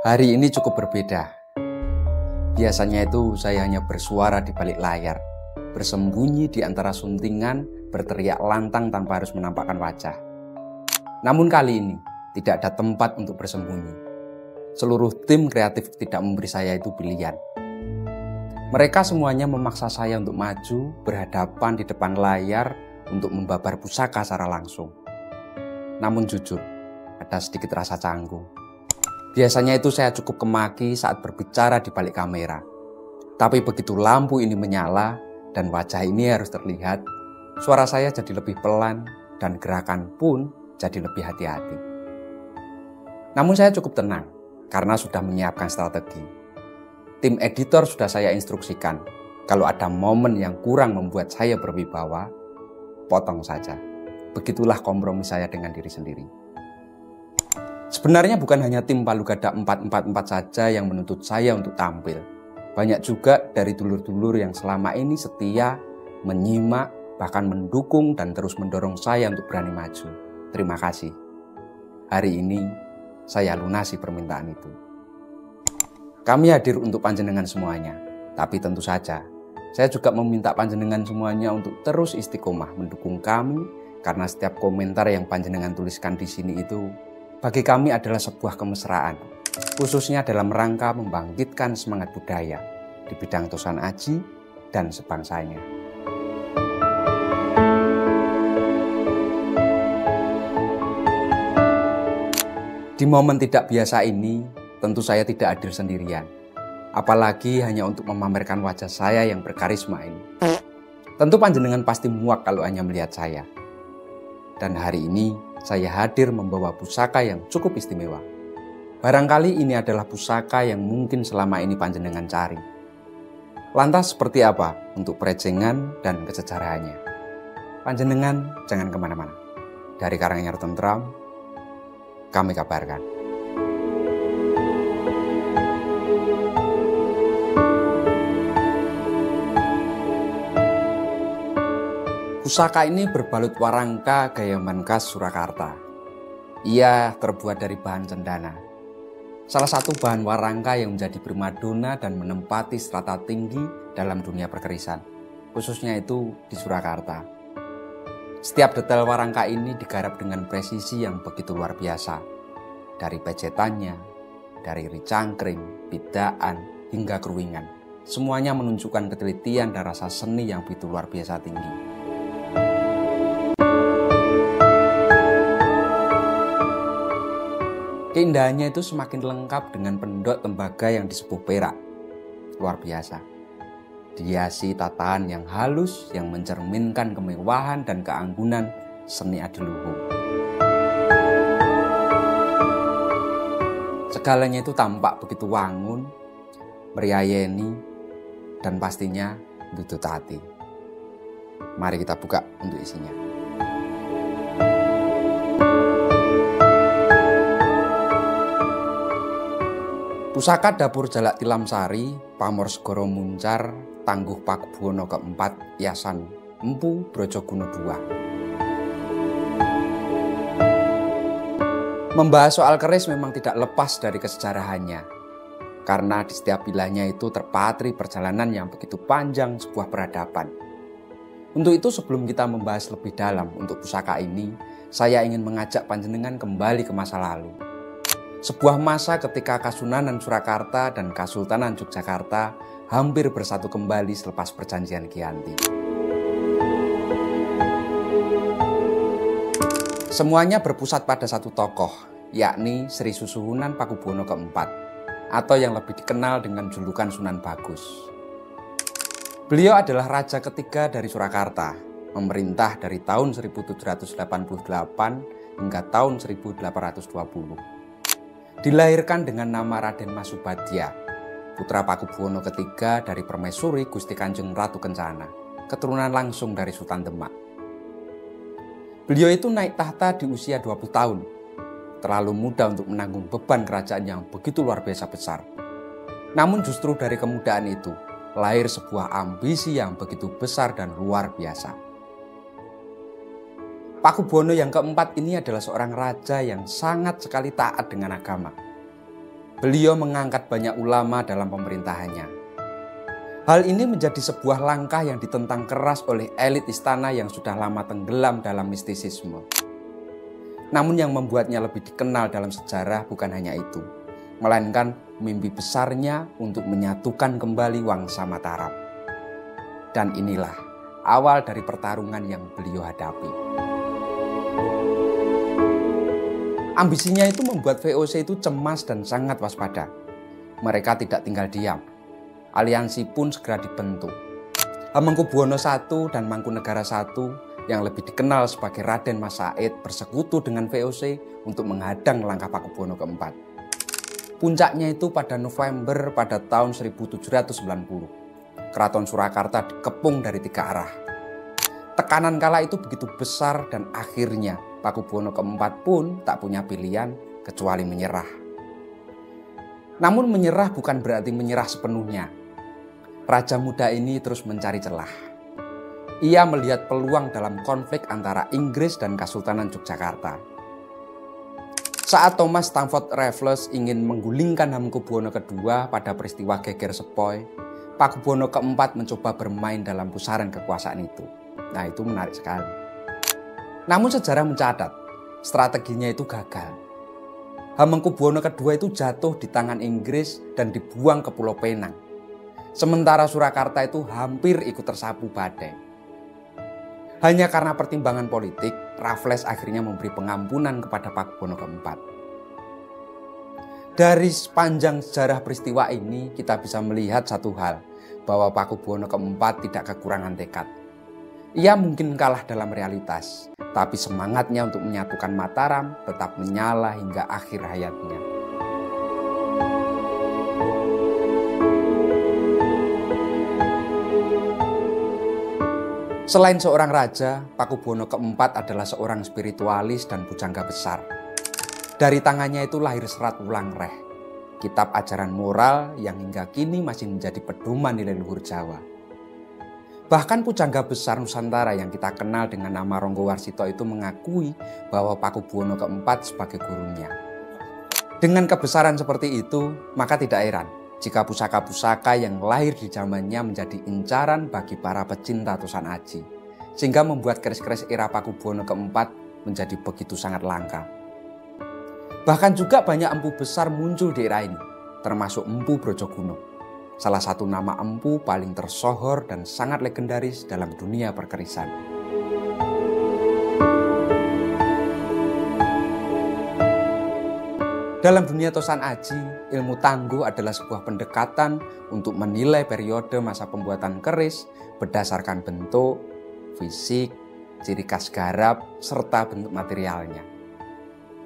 Hari ini cukup berbeda. Biasanya itu saya hanya bersuara di balik layar, bersembunyi di antara suntingan, berteriak lantang tanpa harus menampakkan wajah. Namun kali ini tidak ada tempat untuk bersembunyi. Seluruh tim kreatif tidak memberi saya itu pilihan. Mereka semuanya memaksa saya untuk maju, berhadapan di depan layar untuk membabar pusaka secara langsung. Namun jujur, ada sedikit rasa canggung. Biasanya itu saya cukup kemaki saat berbicara di balik kamera. Tapi begitu lampu ini menyala dan wajah ini harus terlihat, suara saya jadi lebih pelan dan gerakan pun jadi lebih hati-hati. Namun saya cukup tenang karena sudah menyiapkan strategi. Tim editor sudah saya instruksikan, kalau ada momen yang kurang membuat saya berwibawa, potong saja. Begitulah kompromi saya dengan diri sendiri. Sebenarnya bukan hanya tim Palu Gada 444 saja yang menuntut saya untuk tampil. Banyak juga dari dulur-dulur yang selama ini setia, menyimak, bahkan mendukung dan terus mendorong saya untuk berani maju. Terima kasih. Hari ini saya lunasi permintaan itu. Kami hadir untuk panjenengan semuanya, tapi tentu saja saya juga meminta panjenengan semuanya untuk terus istiqomah mendukung kami, karena setiap komentar yang panjenengan tuliskan di sini itu bagi kami adalah sebuah kemesraan, khususnya dalam rangka membangkitkan semangat budaya di bidang Tosan Aji dan sebangsanya. Di momen tidak biasa ini, tentu saya tidak hadir sendirian, apalagi hanya untuk memamerkan wajah saya yang berkarisma ini. Tentu panjenengan pasti muak kalau hanya melihat saya. Dan hari ini saya hadir membawa pusaka yang cukup istimewa. Barangkali ini adalah pusaka yang mungkin selama ini panjenengan cari. Lantas seperti apa untuk perecengan dan kesejarahannya? Panjenengan jangan kemana-mana. Dari Karanganyar Tentram, kami kabarkan. Pusaka ini berbalut warangka gaya khas Surakarta. Ia terbuat dari bahan cendana. Salah satu bahan warangka yang menjadi primadona dan menempati strata tinggi dalam dunia perkerisan, khususnya itu di Surakarta. Setiap detail warangka ini digarap dengan presisi yang begitu luar biasa. Dari pecetannya, dari ricangkring, bidaan, hingga keruingan. Semuanya menunjukkan ketelitian dan rasa seni yang begitu luar biasa tinggi. Keindahannya itu semakin lengkap dengan pendot tembaga yang disepuh perak. Luar biasa. Dihiasi tatahan yang halus yang mencerminkan kemewahan dan keanggunan seni adiluhung. Segalanya itu tampak begitu wangun, meriayeni, dan pastinya nutut hati. Mari kita buka untuk isinya. Pusaka Dapur Jalak Tilam Sari, Pamor Segoro Muncar, Tangguh Pakubuwono keempat, Yasan Empu Brojogono II. Membahas soal keris memang tidak lepas dari kesejarahannya, karena di setiap wilayahnya itu terpatri perjalanan yang begitu panjang sebuah peradaban. Untuk itu sebelum kita membahas lebih dalam untuk pusaka ini, saya ingin mengajak panjenengan kembali ke masa lalu. Sebuah masa ketika Kasunanan Surakarta dan Kasultanan Yogyakarta hampir bersatu kembali selepas perjanjian Giyanti. Semuanya berpusat pada satu tokoh, yakni Sri Susuhunan Pakubuwono keempat, atau yang lebih dikenal dengan julukan Sunan Bagus. Beliau adalah raja ketiga dari Surakarta, memerintah dari tahun 1788 hingga tahun 1820. Dilahirkan dengan nama Raden Masubadya, putra Pakubuwono III dari Permaisuri Gusti Kanjeng Ratu Kencana, keturunan langsung dari Sultan Demak. Beliau itu naik tahta di usia 20 tahun, terlalu muda untuk menanggung beban kerajaan yang begitu luar biasa besar. Namun justru dari kemudaan itu, lahir sebuah ambisi yang begitu besar dan luar biasa. Pakubuwono yang keempat ini adalah seorang raja yang sangat sekali taat dengan agama. Beliau mengangkat banyak ulama dalam pemerintahannya. Hal ini menjadi sebuah langkah yang ditentang keras oleh elit istana yang sudah lama tenggelam dalam mistisisme. Namun yang membuatnya lebih dikenal dalam sejarah bukan hanya itu, melainkan mimpi besarnya untuk menyatukan kembali Wangsa Mataram. Dan inilah awal dari pertarungan yang beliau hadapi. Ambisinya itu membuat VOC itu cemas dan sangat waspada. Mereka tidak tinggal diam. Aliansi pun segera dibentuk. Hamengkubuwono I dan Mangkunegara I yang lebih dikenal sebagai Raden Mas Said bersekutu dengan VOC untuk menghadang langkah Pakubuwono keempat. Puncaknya itu pada November pada tahun 1790. Keraton Surakarta dikepung dari 3 arah. Tekanan kala itu begitu besar dan akhirnya Pakubuwono keempat pun tak punya pilihan kecuali menyerah. Namun menyerah bukan berarti menyerah sepenuhnya. Raja muda ini terus mencari celah. Ia melihat peluang dalam konflik antara Inggris dan Kesultanan Yogyakarta. Saat Thomas Stamford Raffles ingin menggulingkan Hamengkubuwono II pada peristiwa Geger Sepoi, Pakubuwono keempat mencoba bermain dalam pusaran kekuasaan itu. Nah, itu menarik sekali. Namun sejarah mencatat, strateginya itu gagal. Hamengkubuwono II itu jatuh di tangan Inggris dan dibuang ke Pulau Penang. Sementara Surakarta itu hampir ikut tersapu badai. Hanya karena pertimbangan politik, Raffles akhirnya memberi pengampunan kepada Pakubuwono keempat. Dari sepanjang sejarah peristiwa ini, kita bisa melihat satu hal, bahwa Pakubuwono keempat tidak kekurangan tekad. Ia mungkin kalah dalam realitas, tapi semangatnya untuk menyatukan Mataram tetap menyala hingga akhir hayatnya. Selain seorang raja, Pakubuwono keempat adalah seorang spiritualis dan pujangga besar. Dari tangannya itu lahir Serat Wulang Reh, kitab ajaran moral yang hingga kini masih menjadi pedoman nilai luhur Jawa. Bahkan pujangga besar Nusantara yang kita kenal dengan nama Ronggo Warsito itu mengakui bahwa Pakubuwono keempat sebagai gurunya. Dengan kebesaran seperti itu, maka tidak heran jika pusaka-pusaka yang lahir di zamannya menjadi incaran bagi para pecinta Tosan Aji, sehingga membuat keris-keris era Pakubuwono keempat menjadi begitu sangat langka. Bahkan juga banyak empu besar muncul di era ini, termasuk Empu Brojogono. Salah satu nama empu paling tersohor dan sangat legendaris dalam dunia perkerisan. Dalam dunia Tosan Aji, ilmu tangguh adalah sebuah pendekatan untuk menilai periode masa pembuatan keris berdasarkan bentuk, fisik, ciri khas garap, serta bentuk materialnya.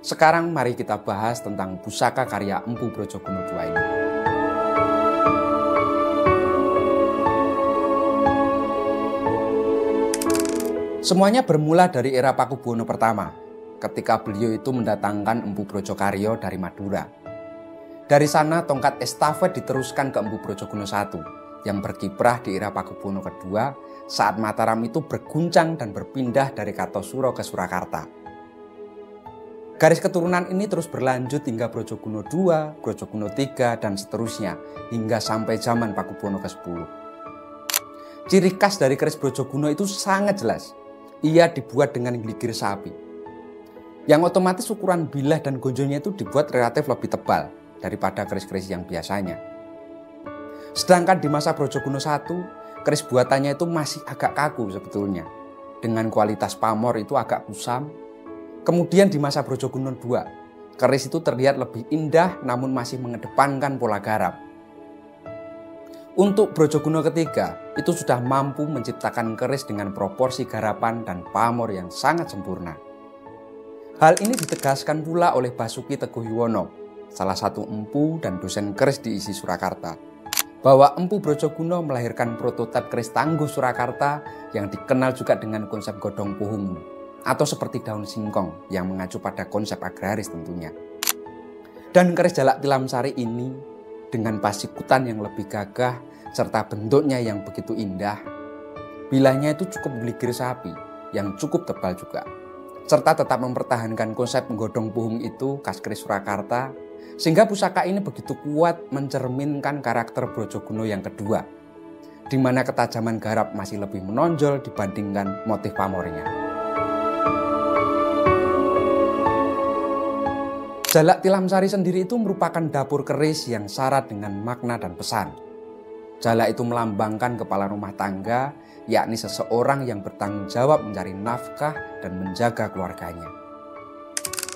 Sekarang mari kita bahas tentang pusaka karya Empu Brojogono II ini. Semuanya bermula dari era Pakubuwono pertama, ketika beliau itu mendatangkan Empu Brojokaryo dari Madura. Dari sana tongkat estafet diteruskan ke Empu Brojogono I yang berkiprah di era Pakubuwono II saat Mataram itu berguncang dan berpindah dari Kartosuro ke Surakarta. Garis keturunan ini terus berlanjut hingga Brojogono II, Brojogono III, dan seterusnya hingga sampai zaman Pakubuwono ke-10. Ciri khas dari keris Brojogono itu sangat jelas. Ia dibuat dengan gligir sapi, yang otomatis ukuran bilah dan gonjonya itu dibuat relatif lebih tebal daripada keris-keris yang biasanya. Sedangkan di masa Brojogono I, keris buatannya itu masih agak kaku sebetulnya, dengan kualitas pamor itu agak kusam. Kemudian di masa Brojogono II, keris itu terlihat lebih indah namun masih mengedepankan pola garap. Untuk Brojogono III, itu sudah mampu menciptakan keris dengan proporsi garapan dan pamor yang sangat sempurna. Hal ini ditegaskan pula oleh Basuki Teguh Yuwono, salah satu empu dan dosen keris di ISI Surakarta, bahwa Empu Brojogono melahirkan prototipe keris tangguh Surakarta yang dikenal juga dengan konsep godong puhung, atau seperti daun singkong yang mengacu pada konsep agraris tentunya. Dan keris Jalak Tilam Sari ini dengan pasikutan yang lebih gagah serta bentuknya yang begitu indah, bilahnya itu cukup gligir sapi yang cukup tebal juga, serta tetap mempertahankan konsep menggodong puhung itu khas keris Surakarta Sehingga pusaka ini begitu kuat mencerminkan karakter Brojogono yang kedua, di mana ketajaman garap masih lebih menonjol dibandingkan motif pamornya. Jalak Tilamsari sendiri itu merupakan dapur keris yang syarat dengan makna dan pesan. Jalak itu melambangkan kepala rumah tangga, yakni seseorang yang bertanggung jawab mencari nafkah dan menjaga keluarganya.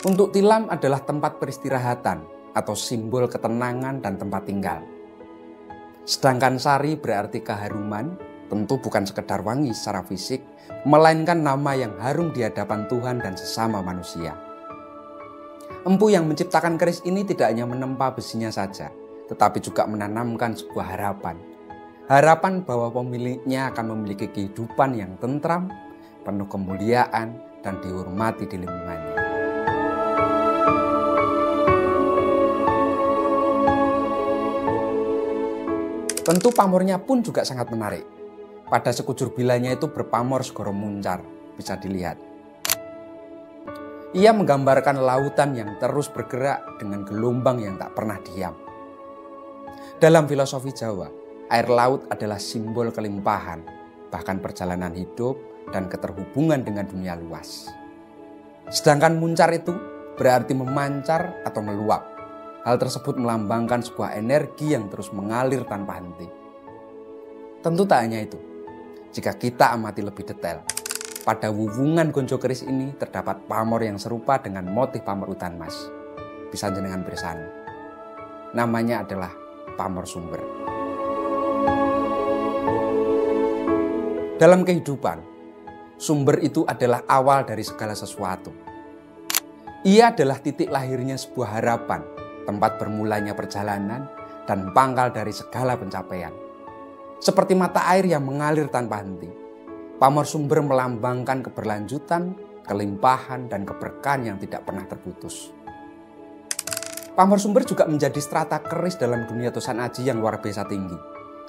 Untuk tilam adalah tempat peristirahatan atau simbol ketenangan dan tempat tinggal. Sedangkan sari berarti keharuman, tentu bukan sekedar wangi secara fisik, melainkan nama yang harum di hadapan Tuhan dan sesama manusia. Empu yang menciptakan keris ini tidak hanya menempa besinya saja, tetapi juga menanamkan sebuah harapan. Harapan bahwa pemiliknya akan memiliki kehidupan yang tentram, penuh kemuliaan, dan dihormati di lingkungannya. Tentu pamornya pun juga sangat menarik. Pada sekujur bilanya itu berpamor segoro muncar, bisa dilihat. Ia menggambarkan lautan yang terus bergerak dengan gelombang yang tak pernah diam. Dalam filosofi Jawa, air laut adalah simbol kelimpahan, bahkan perjalanan hidup dan keterhubungan dengan dunia luas. Sedangkan muncar itu berarti memancar atau meluap. Hal tersebut melambangkan sebuah energi yang terus mengalir tanpa henti. Tentu tak hanya itu. Jika kita amati lebih detail, pada wuwungan gonjo keris ini terdapat pamor yang serupa dengan motif pamor utan mas. Bisa jenengan bersani. Namanya adalah pamor sumber. Dalam kehidupan, sumber itu adalah awal dari segala sesuatu. Ia adalah titik lahirnya sebuah harapan, tempat bermulanya perjalanan, dan pangkal dari segala pencapaian. Seperti mata air yang mengalir tanpa henti, pamor sumber melambangkan keberlanjutan, kelimpahan, dan keberkahan yang tidak pernah terputus. Pamor sumber juga menjadi strata keris dalam dunia tosan aji yang luar biasa tinggi.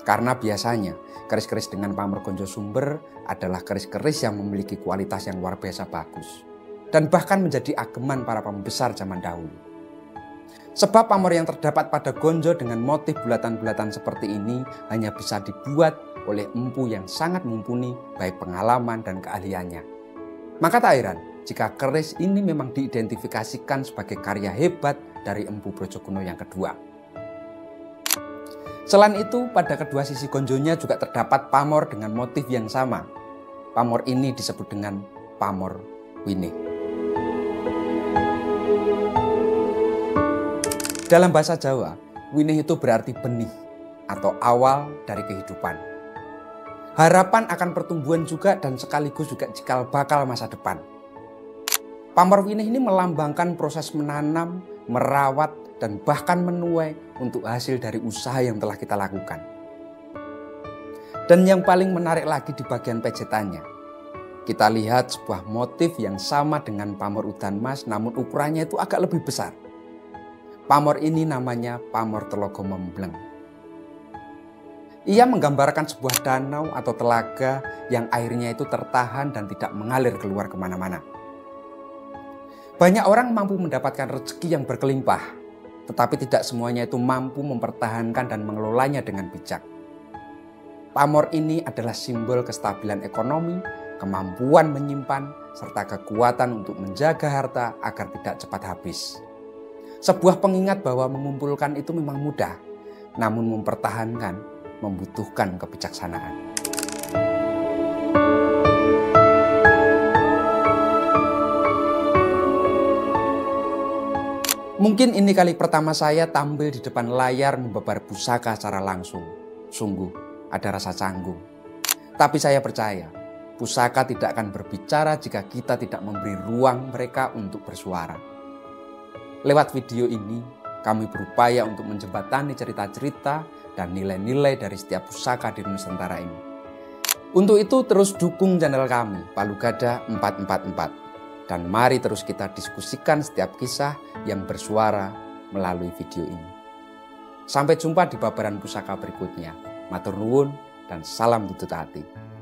Karena biasanya keris-keris dengan pamor gonjo sumber adalah keris-keris yang memiliki kualitas yang luar biasa bagus. Dan bahkan menjadi ageman para pembesar zaman dahulu. Sebab pamor yang terdapat pada gonjo dengan motif bulatan-bulatan seperti ini hanya bisa dibuat oleh empu yang sangat mumpuni baik pengalaman dan keahliannya. Maka tak heran jika keris ini memang diidentifikasikan sebagai karya hebat dari Empu Brojogono yang kedua. Selain itu, pada kedua sisi gonjonya juga terdapat pamor dengan motif yang sama. Pamor ini disebut dengan pamor winih. Dalam bahasa Jawa, winih itu berarti benih atau awal dari kehidupan. Harapan akan pertumbuhan juga dan sekaligus juga cikal bakal masa depan. Pamor winih ini melambangkan proses menanam, merawat, dan bahkan menuai untuk hasil dari usaha yang telah kita lakukan. Dan yang paling menarik lagi di bagian pejetannya, kita lihat sebuah motif yang sama dengan pamor udan mas, namun ukurannya itu agak lebih besar. Pamor ini namanya pamor Telogo Membleng. Ia menggambarkan sebuah danau atau telaga yang airnya itu tertahan dan tidak mengalir keluar kemana-mana. Banyak orang mampu mendapatkan rezeki yang berkelimpah, tetapi tidak semuanya itu mampu mempertahankan dan mengelolanya dengan bijak. Pamor ini adalah simbol kestabilan ekonomi, kemampuan menyimpan, serta kekuatan untuk menjaga harta agar tidak cepat habis. Sebuah pengingat bahwa mengumpulkan itu memang mudah, namun mempertahankan membutuhkan kebijaksanaan. Mungkin ini kali pertama saya tampil di depan layar membabar pusaka secara langsung. Sungguh ada rasa canggung. Tapi saya percaya, pusaka tidak akan berbicara jika kita tidak memberi ruang mereka untuk bersuara. Lewat video ini, kami berupaya untuk menjembatani cerita-cerita dan nilai-nilai dari setiap pusaka di Nusantara ini. Untuk itu terus dukung channel kami, Palu Gada 444. Dan mari terus kita diskusikan setiap kisah yang bersuara melalui video ini. Sampai jumpa di babaran pusaka berikutnya. Matur nuwun dan salam tutut hati.